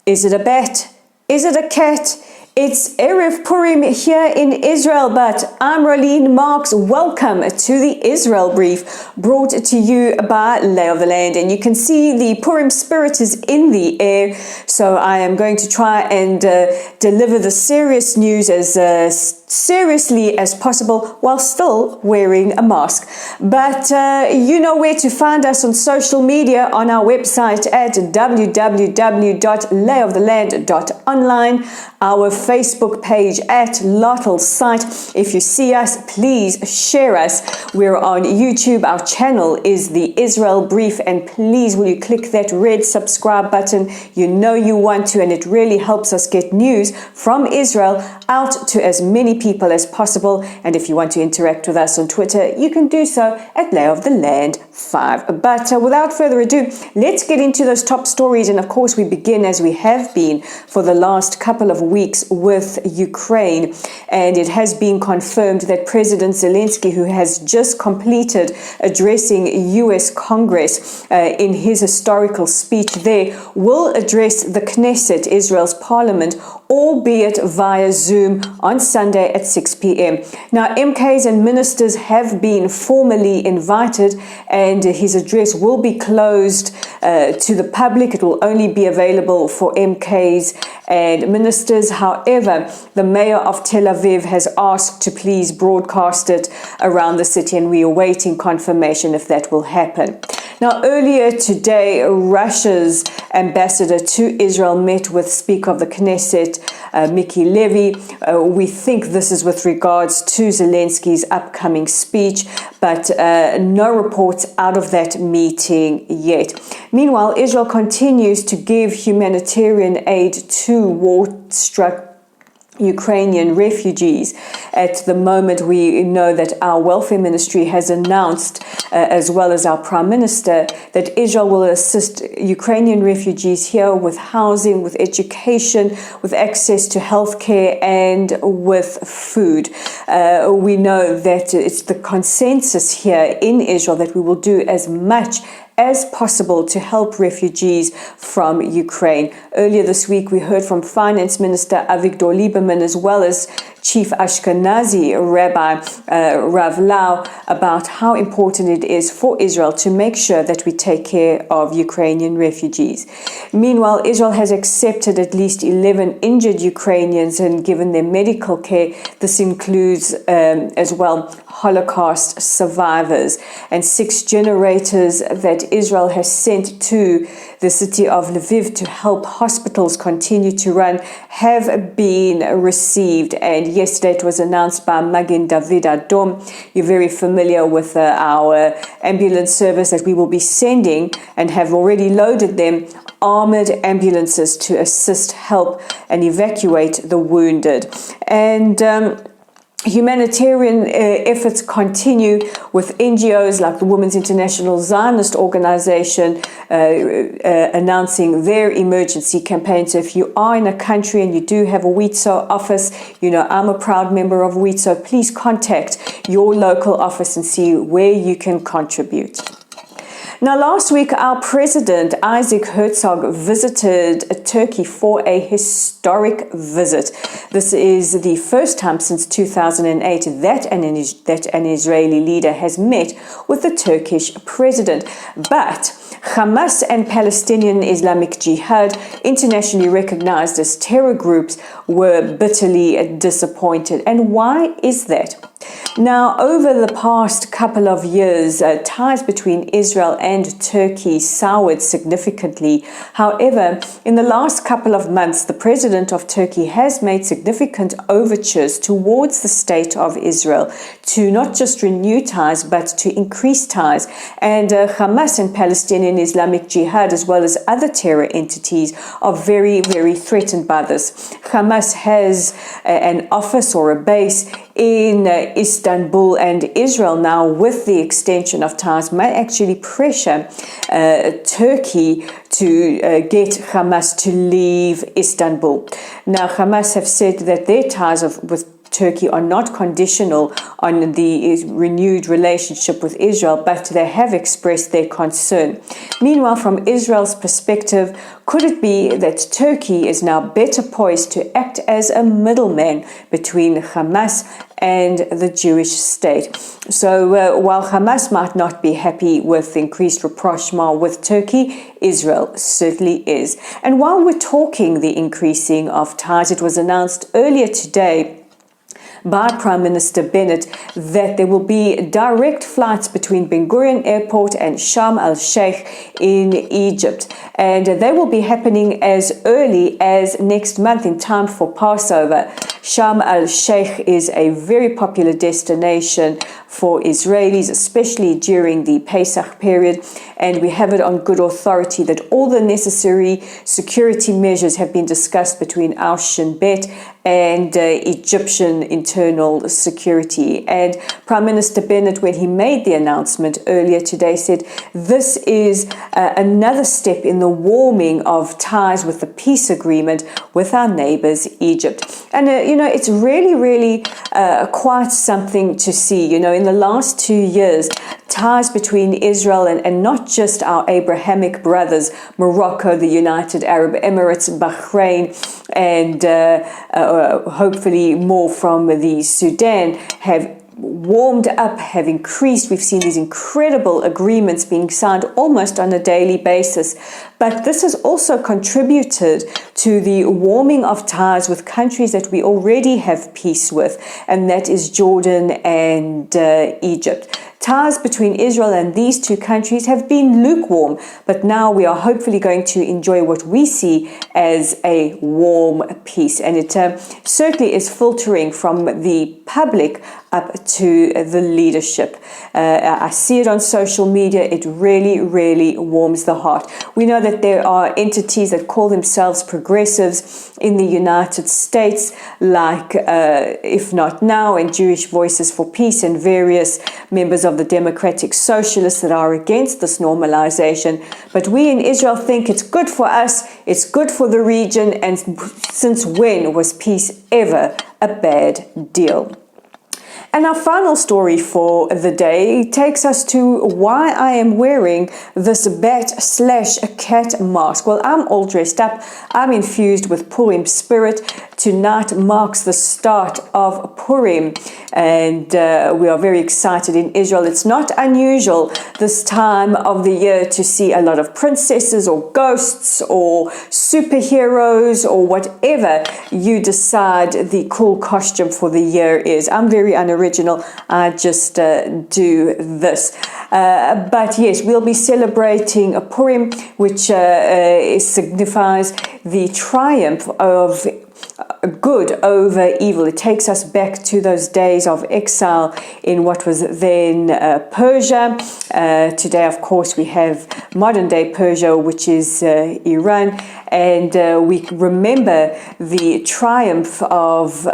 Is it a bat? Is it a cat? It's Erev Purim here in Israel, but I'm Rolene Marks. Welcome to the Israel Brief, brought to you by Lay of the Land. And you can see the Purim spirit is in the air, so I am going to try and deliver the serious news as seriously as possible while still wearing a mask. But you know where to find us on social media, on our website at www.layoftheland.online, our Facebook page at Lottel Site. If you see us, please share us. We're on YouTube. Our channel is the Israel Brief, and please will you click that red subscribe button. You know you want to, and it really helps us get news from Israel out to as many people as possible. And if you want to interact with us on Twitter, you can do so at Lay of the Land 5. But without further ado, let's get into those top stories. And of course, we begin, as we have been for the last couple of weeks, with Ukraine. And it has been confirmed that President Zelensky, who has just completed addressing US Congress in his historical speech there, will address the Knesset, Israel's parliament, albeit via Zoom on Sunday at 6 p.m. Now, MKs and ministers have been formally invited, and his address will be closed to the public. It will only be available for MKs and ministers. However, the mayor of Tel Aviv has asked to please broadcast it around the city, and we are awaiting confirmation if that will happen. Now, earlier today, Russia's ambassador to Israel met with Speaker of the Knesset, Miki Levy. We think this is with regards to Zelensky's upcoming speech, but no reports out of that meeting yet. Meanwhile, Israel continues to give humanitarian aid to war-struck Ukrainian refugees. At the moment, we know that our welfare ministry has announced, as well as our prime minister, that Israel will assist Ukrainian refugees here with housing, with education, with access to healthcare, and with food. We know that it's the consensus here in Israel that we will do as much as possible to help refugees from Ukraine. Earlier this week, we heard from Finance Minister Avigdor Lieberman, as well as Chief Ashkenazi Rabbi Rav Lau, about how important it is for Israel to make sure that we take care of Ukrainian refugees. Meanwhile, Israel has accepted at least 11 injured Ukrainians and given them medical care. This includes as well Holocaust survivors, and 6 generators that Israel has sent to the city of Lviv to help hospitals continue to run have been received. And yesterday it was announced by Magen David Adom. You're very familiar with our ambulance service that we will be sending, and have already loaded them, armored ambulances to assist, help and evacuate the wounded. And humanitarian efforts continue with NGOs like the Women's International Zionist Organization announcing their emergency campaign. So if you are in a country and you do have a WITSO office, you know I'm a proud member of WITSO, please contact your local office and see where you can contribute. Now, last week, our president, Isaac Herzog, visited Turkey for a historic visit. This is the first time since 2008 that an Israeli leader has met with the Turkish president. But Hamas and Palestinian Islamic Jihad, internationally recognized as terror groups, were bitterly disappointed. And why is that? Now, over the past couple of years, ties between Israel and Turkey soured significantly. However, in the last couple of months, the president of Turkey has made significant overtures towards the state of Israel to not just renew ties, but to increase ties. And Hamas and Palestinian Islamic Jihad, as well as other terror entities, are very, very threatened by this. Hamas has an office or a base in Istanbul, and Israel now, with the extension of ties, may actually pressure Turkey to get Hamas to leave Istanbul. Now, Hamas have said that their ties with Turkey are not conditional on the renewed relationship with Israel, but they have expressed their concern. Meanwhile, from Israel's perspective, could it be that Turkey is now better poised to act as a middleman between Hamas and the Jewish state? So while Hamas might not be happy with increased rapprochement with Turkey, Israel certainly is. And while we're talking the increasing of ties, it was announced earlier today by Prime Minister Bennett that there will be direct flights between Ben Gurion Airport and Sharm el-Sheikh in Egypt. And they will be happening as early as next month in time for Passover. Sharm el-Sheikh is a very popular destination for Israelis, especially during the Pesach period. And we have it on good authority that all the necessary security measures have been discussed between our Shin Bet and Egyptian internal security. And Prime Minister Bennett, when he made the announcement earlier today, said this is another step in the warming of ties with the peace agreement with our neighbors, Egypt. And, it's really, really quite something to see. In the last 2 years, ties between Israel and not just our Abrahamic brothers, Morocco, the United Arab Emirates, Bahrain, and hopefully more from the Sudan, have warmed up, have increased. We've seen these incredible agreements being signed almost on a daily basis. But this has also contributed to the warming of ties with countries that we already have peace with, and that is Jordan and Egypt. Ties between Israel and these two countries have been lukewarm, but now we are hopefully going to enjoy what we see as a warm peace. And it certainly is filtering from the public up to the leadership. I see it on social media. It really, really warms the heart. We know that there are entities that call themselves progressives in the United States, like If Not Now and Jewish Voices for Peace, and various members of the Democratic Socialists that are against this normalization. But we in Israel think it's good for us, it's good for the region, and since when was peace ever a bad deal? And our final story for the day takes us to why I am wearing this bat/cat mask. Well, I'm all dressed up. I'm infused with Purim spirit. Tonight marks the start of Purim, and we are very excited in Israel. It's not unusual this time of the year to see a lot of princesses or ghosts or superheroes or whatever you decide the cool costume for the year is. I'm very unoriginal. I just do this. But yes, we'll be celebrating Purim, which signifies the triumph of good over evil. It takes us back to those days of exile in what was then Persia. Today, of course, we have modern day Persia, which is Iran, and we remember the triumph of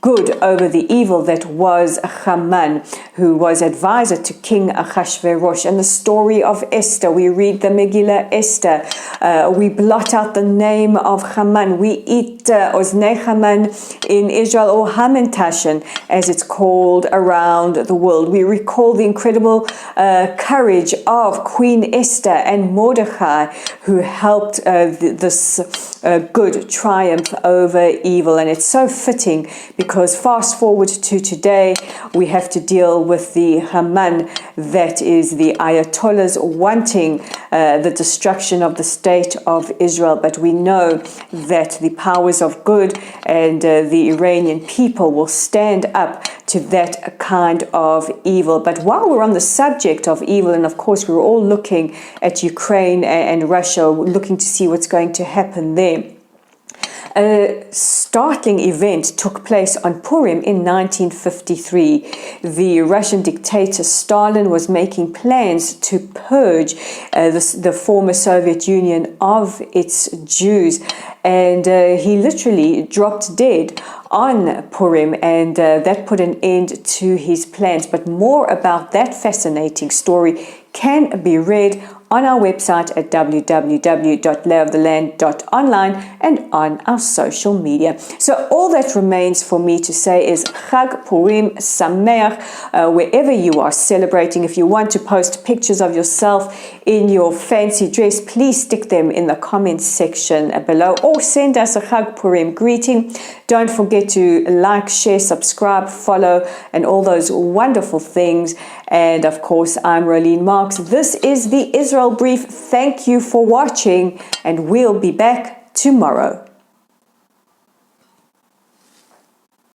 good over the evil that was Haman, who was advisor to King Ahasuerus. And the story of Esther, we read the Megillah Esther. We blot out the name of Haman. We eat Oznei Haman in Israel, or Hamantashen, as it's called around the world. We recall the incredible courage of Queen Esther and Mordecai, who helped this good triumph over evil. And it's so fitting, because fast forward to today, we have to deal with the Haman, that is the Ayatollahs wanting the destruction of the state of Israel. But we know that the powers of good and the Iranian people will stand up to that kind of evil. But while we're on the subject of evil, and of course we're all looking at Ukraine and Russia, looking to see what's going to happen there, a startling event took place on Purim in 1953. The Russian dictator Stalin was making plans to purge the former Soviet Union of its Jews, and he literally dropped dead on Purim, and that put an end to his plans. But more about that fascinating story can be read on our website at www.layoftheland.online and on our social media. So all that remains for me to say is Chag Purim Sameach, wherever you are celebrating. If you want to post pictures of yourself in your fancy dress, please stick them in the comments section below or send us a Chag Purim greeting. Don't forget to like, share, subscribe, follow, and all those wonderful things. And of course, I'm Rolene Marks. This is the Israel Brief. Thank you for watching, and we'll be back tomorrow.